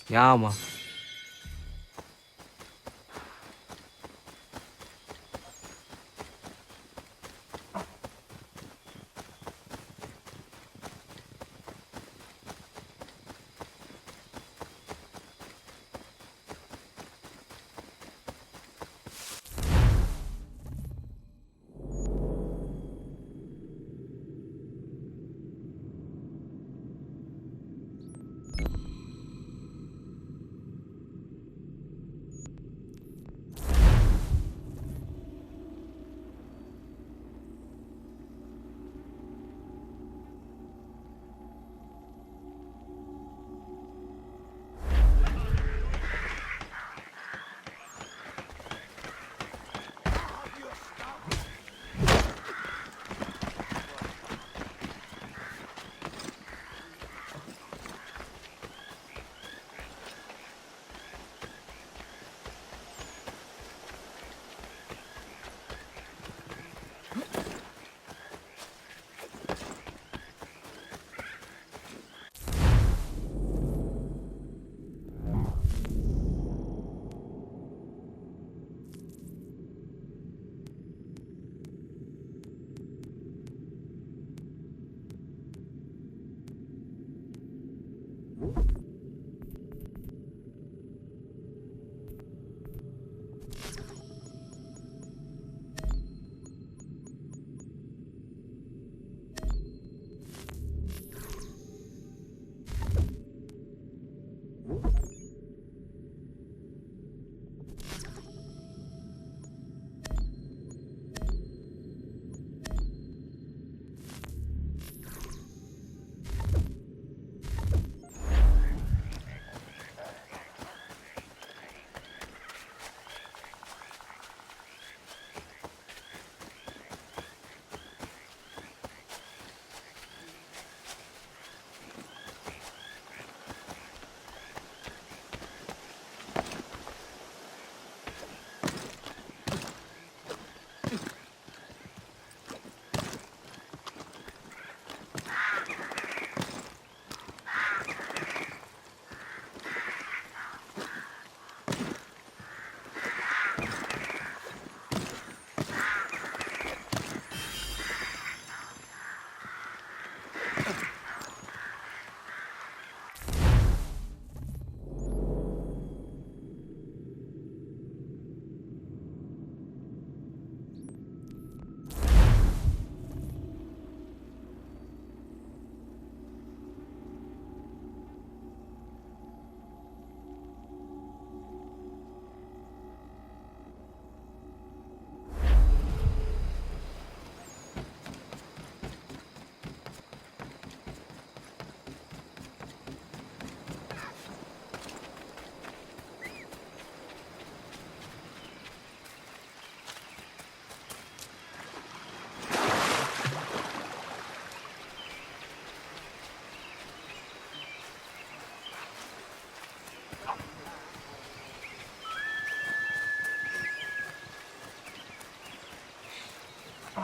Ja, Mann.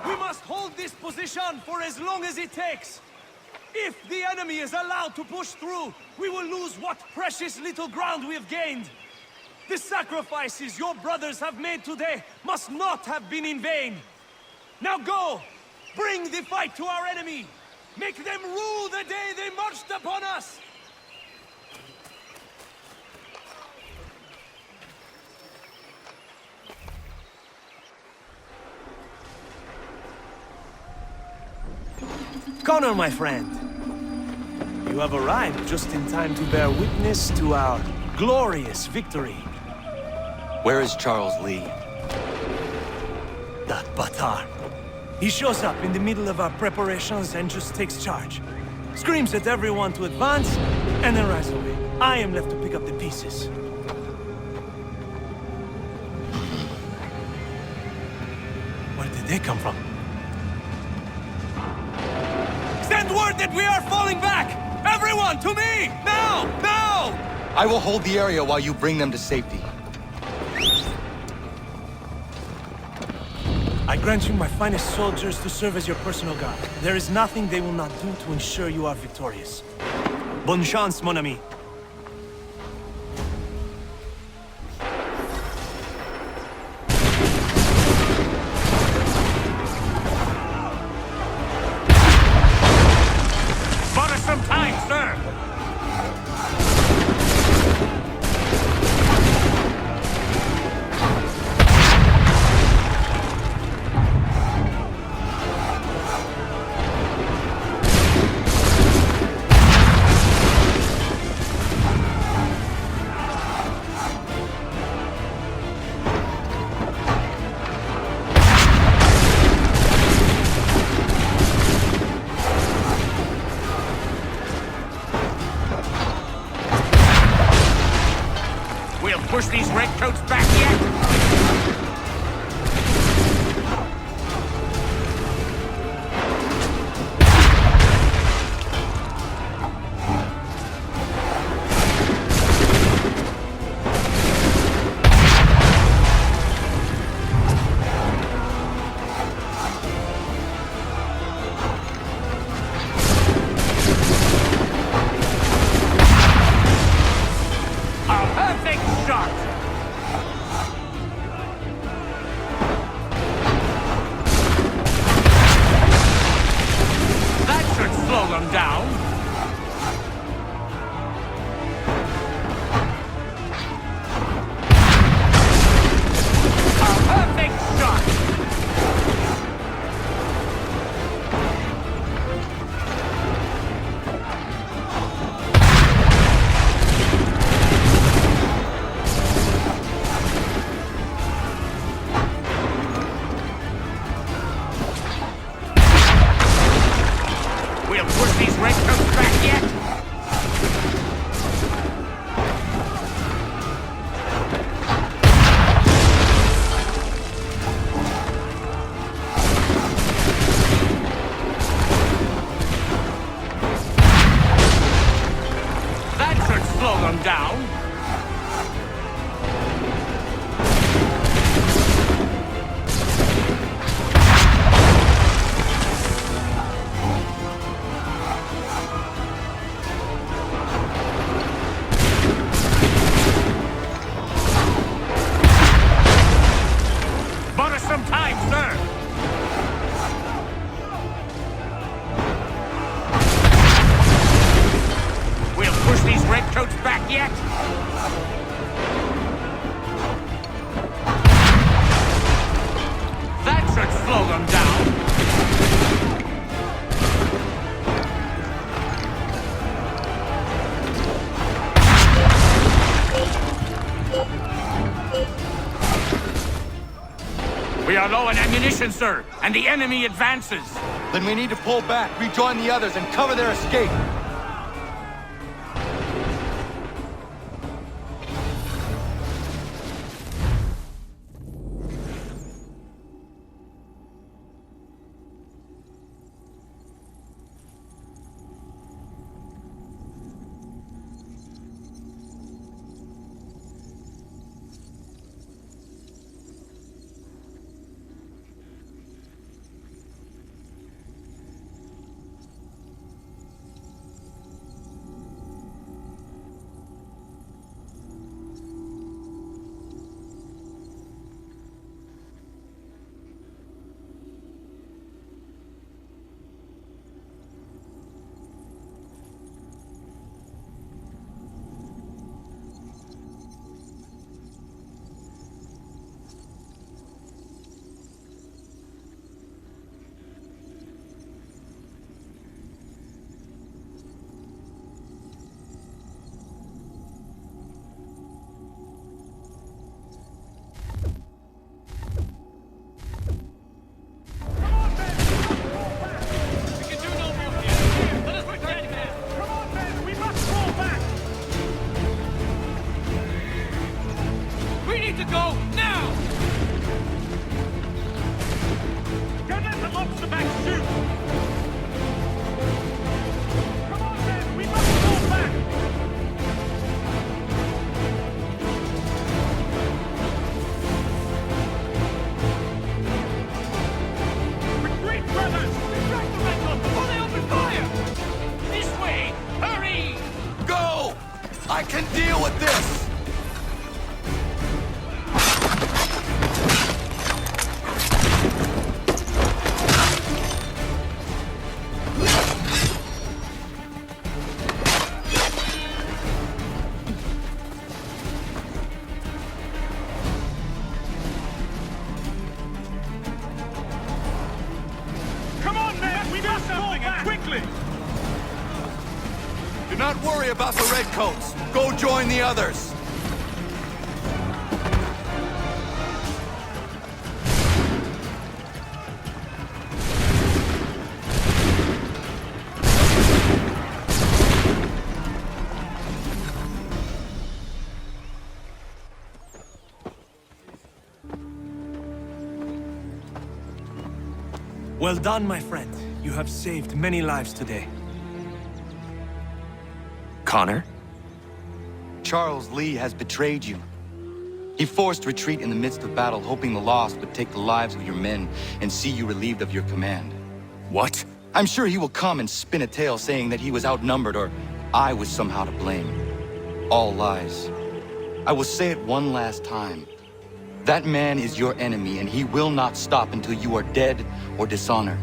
We must hold this position for as long as it takes. If the enemy is allowed to push through, we will lose what precious little ground we have gained. The sacrifices your brothers have made today must not have been in vain. Now go! Bring the fight to our enemy! Make them rue the day they marched upon us! Connor, my friend. You have arrived just in time to bear witness to our glorious victory. Where is Charles Lee? That Batar. He shows up in the middle of our preparations and just takes charge. Screams at everyone to advance, and then rides away. I am left to pick up the pieces. Where did they come from? Send word that we are falling back! Everyone, to me! Now! Now! I will hold the area while you bring them to safety. I grant you my finest soldiers to serve as your personal guard. There is nothing they will not do to ensure you are victorious. Bonne chance, mon ami. some time, sir! We'll push these redcoats back yet? That should slow them down! We are low on ammunition, sir, and the enemy advances. Then we need to pull back, rejoin the others, and cover their escape. I can deal with this! Come on, man! We must do something, and quickly! Do not worry about the redcoats. Go join the others. Well done, my friend. You have saved many lives today. Connor? Charles Lee has betrayed you. He forced retreat in the midst of battle, hoping the loss would take the lives of your men and see you relieved of your command. What? I'm sure he will come and spin a tale saying that he was outnumbered or I was somehow to blame. All lies. I will say it one last time. That man is your enemy, and he will not stop until you are dead or dishonored.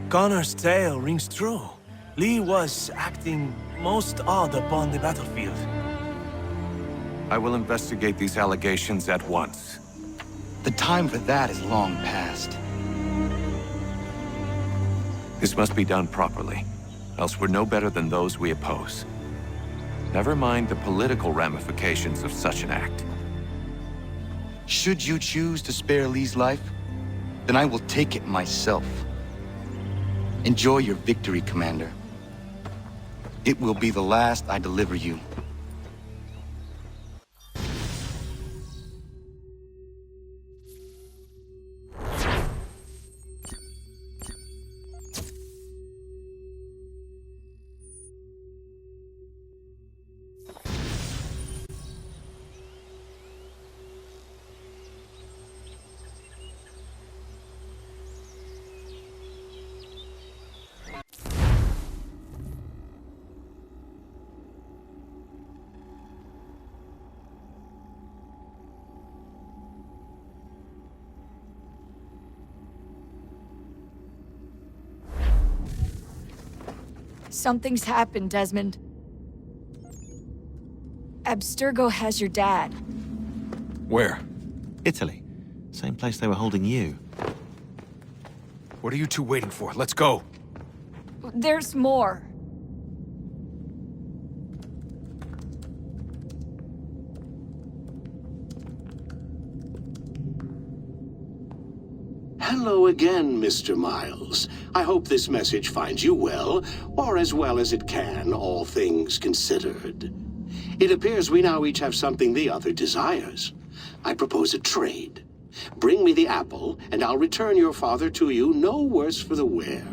Connor's tale rings true. Lee was acting most odd upon the battlefield. I will investigate these allegations at once. The time for that is long past. This must be done properly, else we're no better than those we oppose. Never mind the political ramifications of such an act. Should you choose to spare Lee's life, then I will take it myself. Enjoy your victory, Commander. It will be the last I deliver you. Something's happened, Desmond. Abstergo has your dad. Where? Italy. Same place they were holding you. What are you two waiting for? Let's go! There's more. Hello again, Mr. Miles. I hope this message finds you well, or as well as it can, all things considered. It appears we now each have something the other desires. I propose a trade. Bring me the apple, and I'll return your father to you no worse for the wear.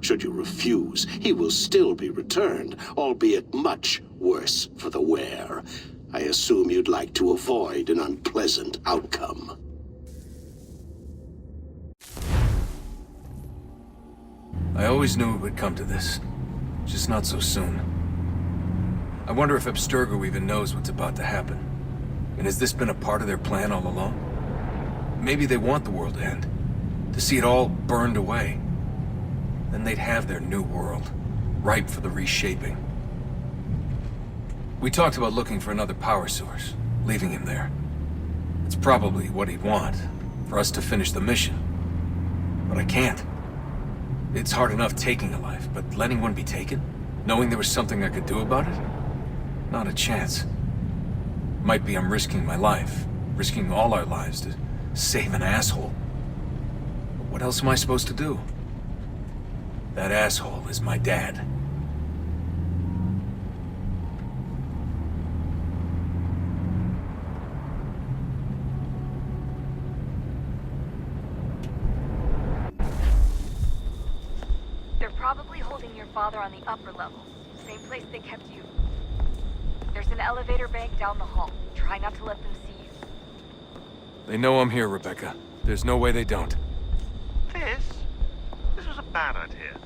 Should you refuse, he will still be returned, albeit much worse for the wear. I assume you'd like to avoid an unpleasant outcome. I always knew it would come to this. Just not so soon. I wonder if Abstergo even knows what's about to happen. And has this been a part of their plan all along? Maybe they want the world to end. To see it all burned away. Then they'd have their new world, ripe for the reshaping. We talked about looking for another power source, leaving him there. It's probably what he'd want, for us to finish the mission. But I can't. It's hard enough taking a life, but letting one be taken? Knowing there was something I could do about it? Not a chance. Might be I'm risking my life, risking all our lives to save an asshole. But what else am I supposed to do? That asshole is my dad. They're probably holding your father on the upper level. Same place they kept you. There's an elevator bank down the hall. Try not to let them see you. They know I'm here, Rebecca. There's no way they don't. This was a bad idea.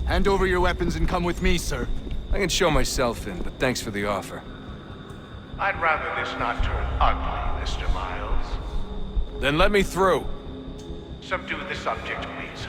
Hand over your weapons and come with me, sir. I can show myself in, but thanks for the offer. I'd rather this not turn ugly, Mr. Miles. Then let me through. Subdue the subject, please.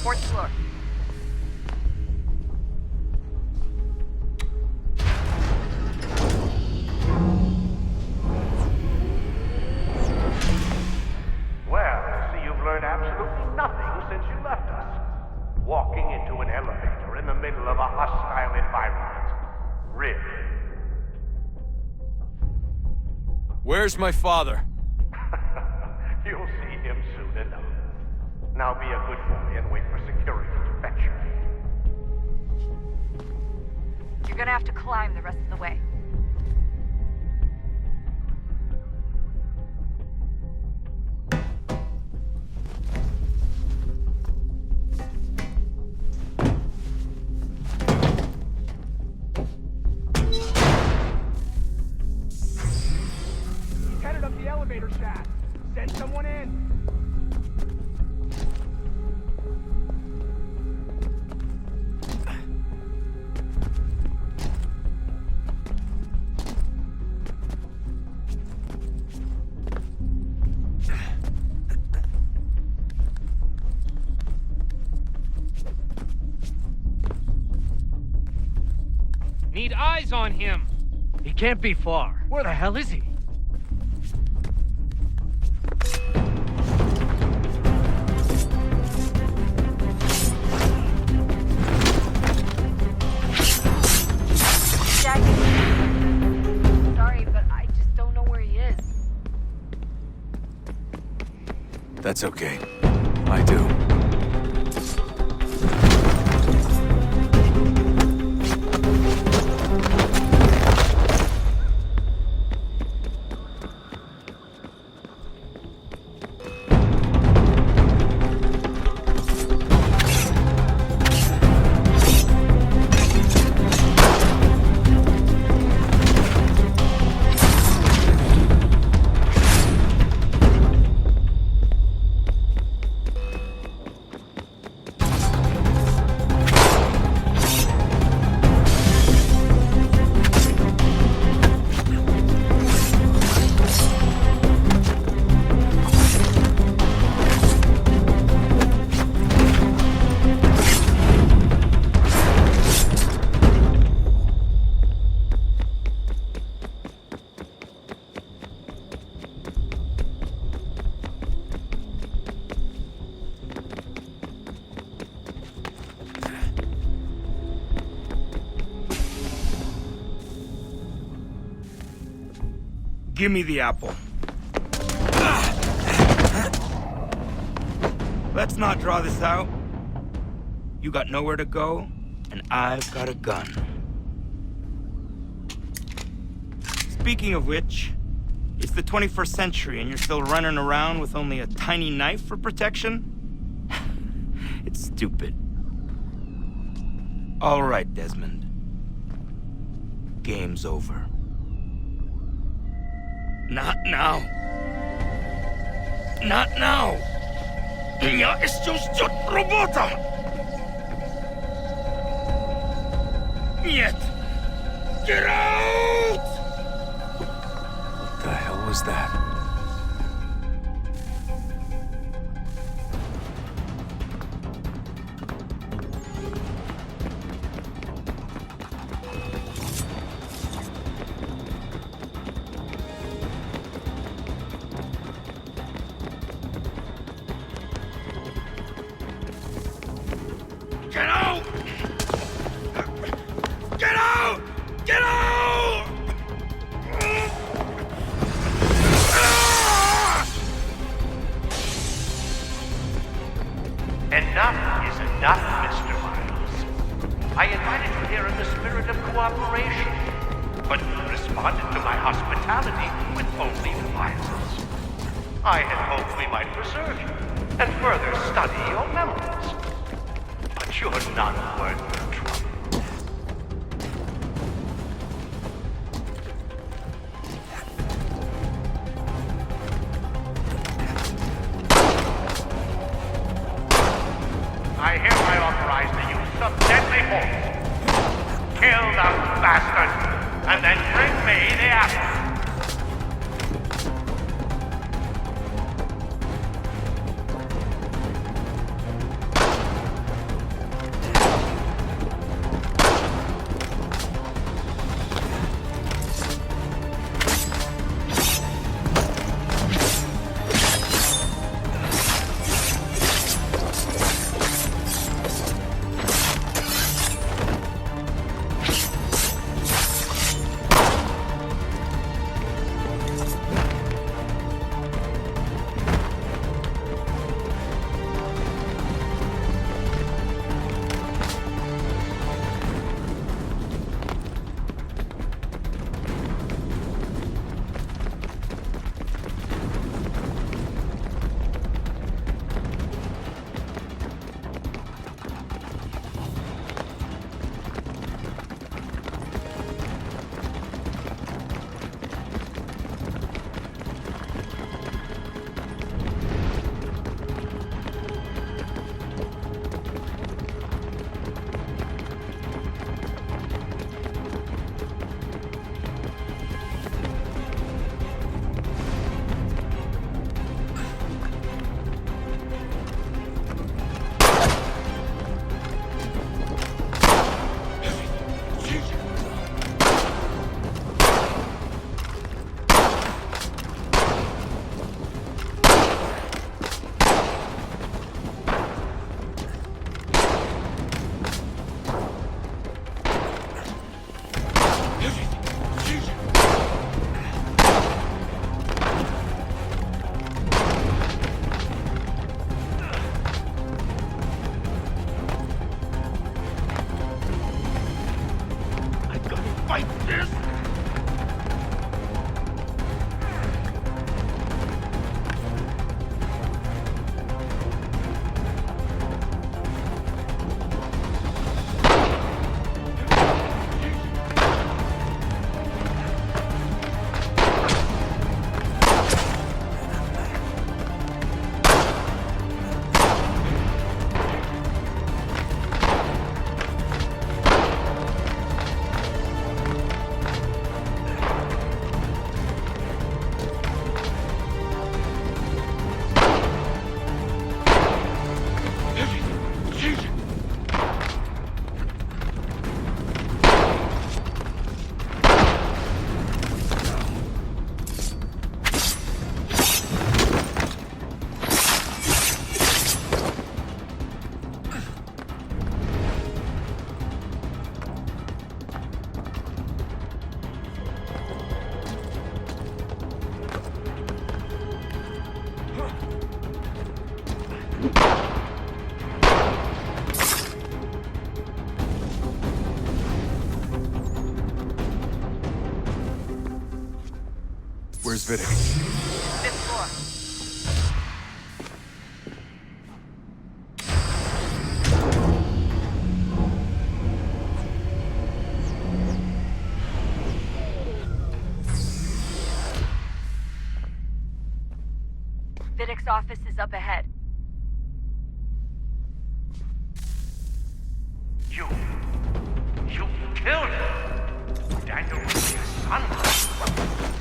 Fourth floor. Well, I see you've learned absolutely nothing since you left us. Walking into an elevator in the middle of a hostile environment. Really? Where's my father? You'll see him soon enough. Now be a good boy and wait for security to fetch you. You're gonna have to climb the rest of the way. He's headed up the elevator shaft. Send someone in. Need eyes on him. He can't be far. Where the hell is he? Jackie. Sorry, but I just don't know where he is. That's okay. I do. Give me the apple. Let's not draw this out. You got nowhere to go, and I've got a gun. Speaking of which, it's the 21st century and you're still running around with only a tiny knife for protection? It's stupid. All right, Desmond. Game's over. Not now. Not now. Я еще ждет работа. Нет. Get out! What the hell was that? Get out! Get out! Get out! Enough is enough, Mr. Miles. I invited you here in the spirit of cooperation, but you responded to my hospitality with only violence. I had hoped we might preserve you and further study your memories. But you're not worth the trouble. I hereby authorize the use of deadly force. Kill the bastard, and then bring me the apple. Vidic? Fifth floor. Vidic's office is up ahead. You killed him! Daniel was his son.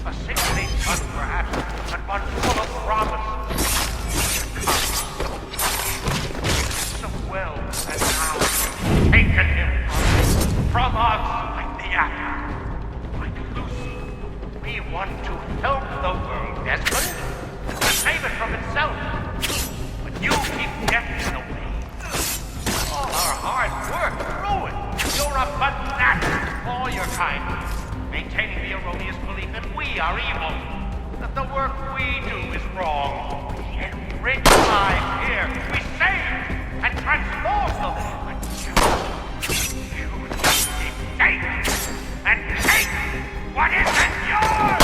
A sickly son, perhaps, but one full of promise. So well, and now you've taken him from us like the apple. Like Lucy, we want to help the world, Desmond, to save it from itself. But you keep getting in the way. All our hard work ruined. You're a fanatic, all your kind, maintaining the erroneous belief that we are evil, that the work we do is wrong. We enrich lives here, we save and transform them. But you just keep taking and take what isn't yours!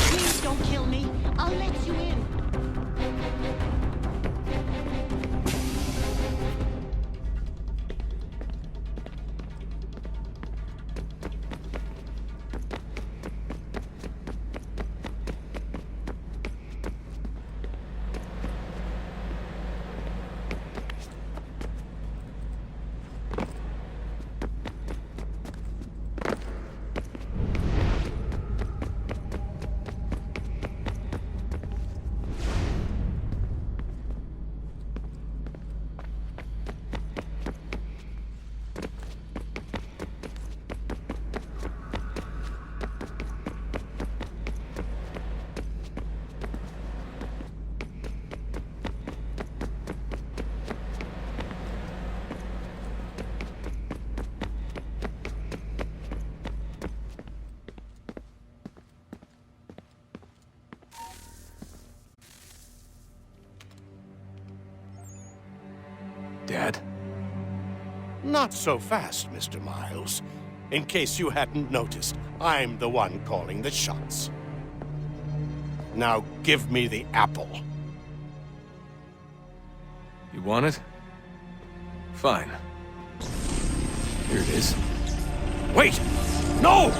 Please don't kill me. I'll let you in. Dad? Not so fast, Mr. Miles. In case you hadn't noticed, I'm the one calling the shots. Now give me the apple. You want it? Fine. Here it is. Wait! No!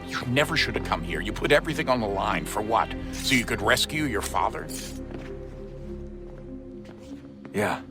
You never should have come here. You put everything on the line. For what? So you could rescue your father? Yeah.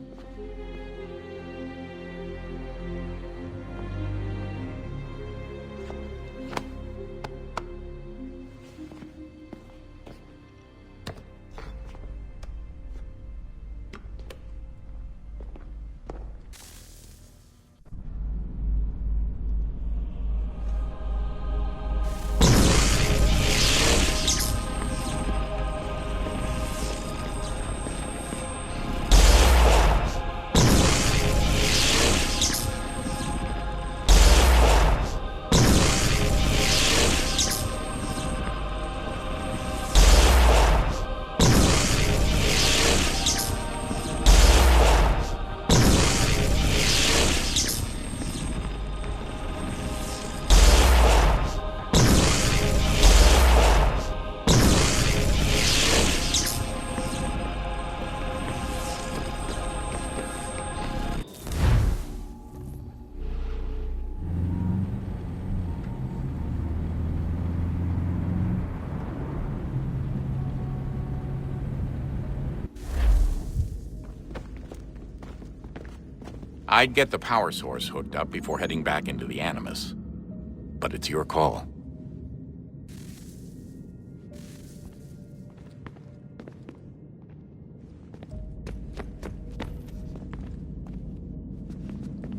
I'd get the power source hooked up before heading back into the Animus. But it's your call.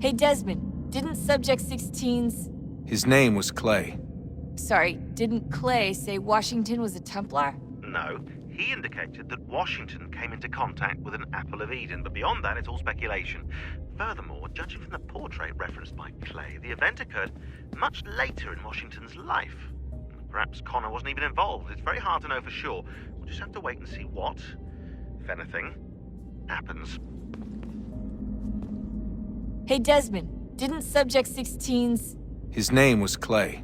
Hey, Desmond, didn't Subject 16's... His name was Clay. Sorry, didn't Clay say Washington was a Templar? No, he indicated that Washington came into contact with an Apple of Eden, but beyond that, it's all speculation. Furthermore, judging from the portrait referenced by Clay, the event occurred much later in Washington's life. Perhaps Connor wasn't even involved. It's very hard to know for sure. We'll just have to wait and see what, if anything, happens. Hey, Desmond, didn't Subject 16's... His name was Clay.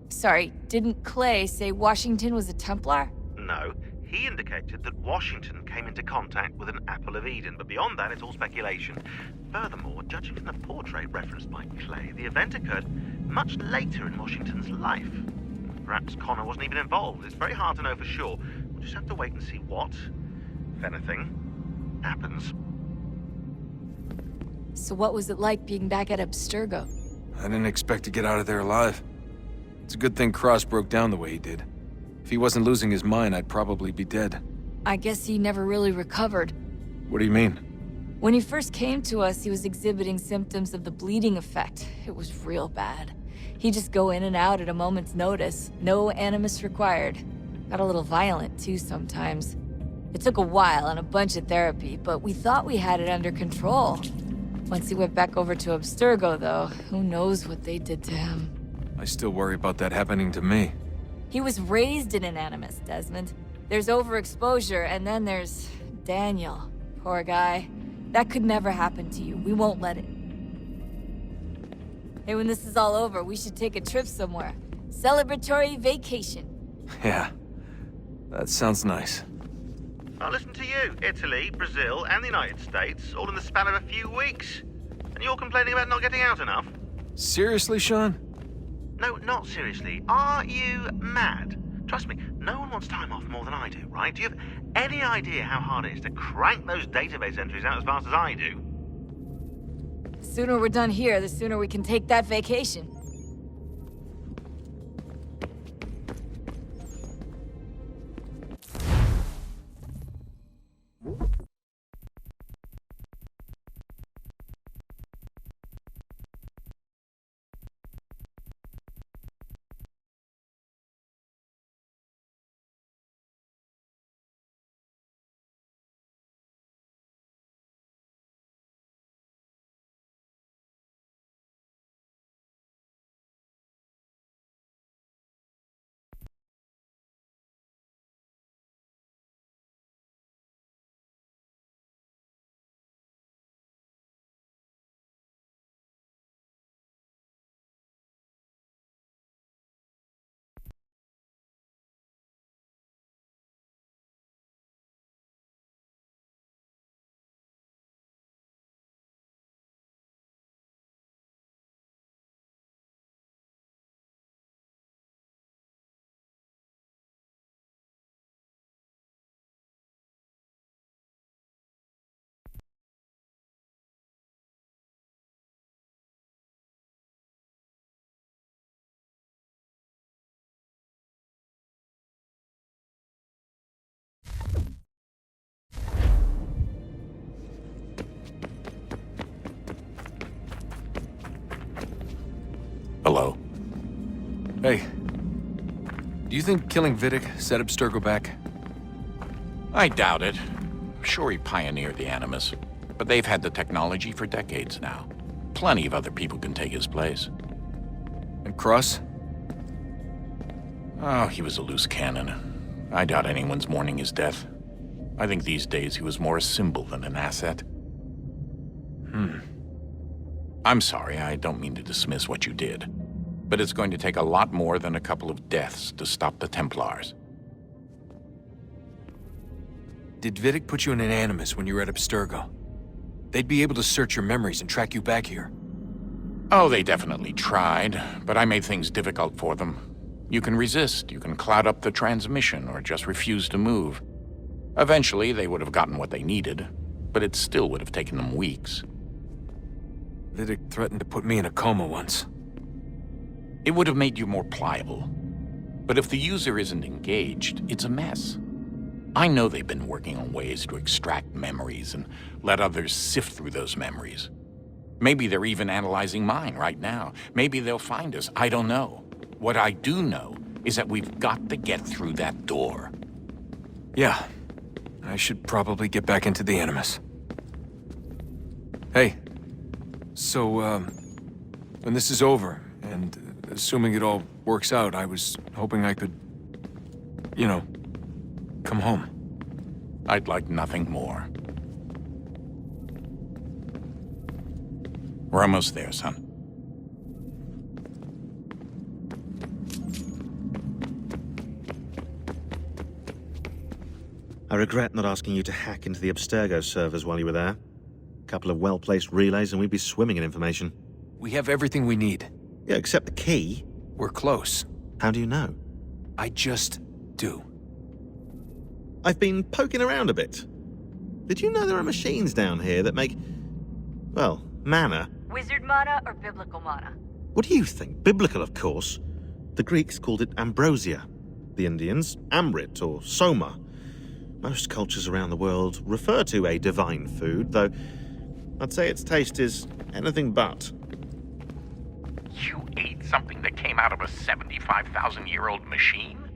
Sorry, didn't Clay say Washington was a Templar? No, he indicated that Washington came into contact with an Apple of Eden, but beyond that, it's all speculation. Furthermore, judging from the portrait referenced by Clay, the event occurred much later in Washington's life. Perhaps Connor wasn't even involved. It's very hard to know for sure. We'll just have to wait and see what, if anything, happens. So what was it like being back at Abstergo? I didn't expect to get out of there alive. It's a good thing Cross broke down the way he did. If he wasn't losing his mind, I'd probably be dead. I guess he never really recovered. What do you mean? When he first came to us, he was exhibiting symptoms of the bleeding effect. It was real bad. He'd just go in and out at a moment's notice. No animus required. Got a little violent, too, sometimes. It took a while and a bunch of therapy, but we thought we had it under control. Once he went back over to Abstergo, though, who knows what they did to him. I still worry about that happening to me. He was raised in an animus, Desmond. There's overexposure, and then there's Daniel. Poor guy. That could never happen to you. We won't let it. Hey, when this is all over, we should take a trip somewhere. Celebratory vacation. Yeah, that sounds nice. Now listen to you. Italy, Brazil, and the United States, all in the span of a few weeks. And you're complaining about not getting out enough? Seriously, Sean? No, not seriously. Are you mad? Trust me, no one wants time off more than I do, right? Do you have any idea how hard it is to crank those database entries out as fast as I do? The sooner we're done here, the sooner we can take that vacation. Hello. Hey. Do you think killing Vidic set Abstergo back? I doubt it. Sure, he pioneered the Animus, but they've had the technology for decades now. Plenty of other people can take his place. And Cross? Oh, he was a loose cannon. I doubt anyone's mourning his death. I think these days he was more a symbol than an asset. I'm sorry, I don't mean to dismiss what you did. But it's going to take a lot more than a couple of deaths to stop the Templars. Did Vidic put you in an animus when you were at Abstergo? They'd be able to search your memories and track you back here. Oh, they definitely tried, but I made things difficult for them. You can resist, you can cloud up the transmission, or just refuse to move. Eventually, they would have gotten what they needed, but it still would have taken them weeks. Vidic threatened to put me in a coma once. It would have made you more pliable. But if the user isn't engaged, it's a mess. I know they've been working on ways to extract memories and let others sift through those memories. Maybe they're even analyzing mine right now. Maybe they'll find us. I don't know. What I do know is that we've got to get through that door. Yeah. I should probably get back into the Animus. Hey. So, when this is over, and assuming it all works out, I was hoping I could, you know, come home. I'd like nothing more. We're almost there, son. I regret not asking you to hack into the Abstergo servers while you were there. A couple of well-placed relays and we'd be swimming in information. We have everything we need. Yeah, except the key. We're close. How do you know? I just do. I've been poking around a bit. Did you know there are machines down here that make, well, mana? Wizard mana or biblical mana? What do you think? Biblical, of course. The Greeks called it ambrosia. The Indians, amrit or soma. Most cultures around the world refer to a divine food, though I'd say its taste is anything but. You ate something that came out of a 75,000-year-old machine?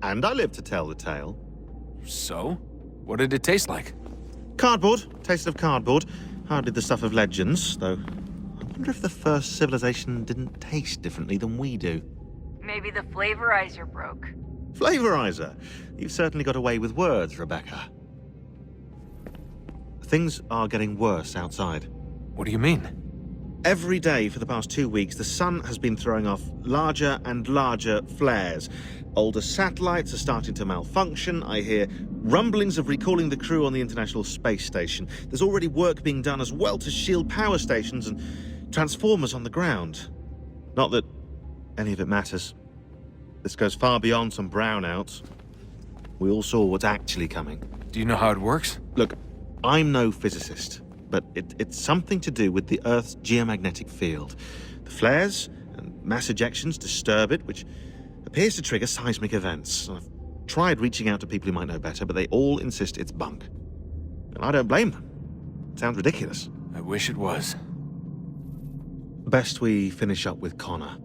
And I live to tell the tale. So? What did it taste like? Cardboard. Taste of cardboard. Hardly the stuff of legends, though. I wonder if the first civilization didn't taste differently than we do. Maybe the flavorizer broke. Flavorizer. You've certainly got away with words, Rebecca. Things are getting worse outside. What do you mean? Every day for the past 2 weeks, the sun has been throwing off larger and larger flares. Older satellites are starting to malfunction. I hear rumblings of recalling the crew on the International Space Station. There's already work being done as well to shield power stations and transformers on the ground. Not that any of it matters. This goes far beyond some brownouts. We all saw what's actually coming. Do you know how it works? Look, I'm no physicist, but it's something to do with the Earth's geomagnetic field. The flares and mass ejections disturb it, which appears to trigger seismic events. I've tried reaching out to people who might know better, but they all insist it's bunk. And I don't blame them. It sounds ridiculous. I wish it was. Best we finish up with Connor.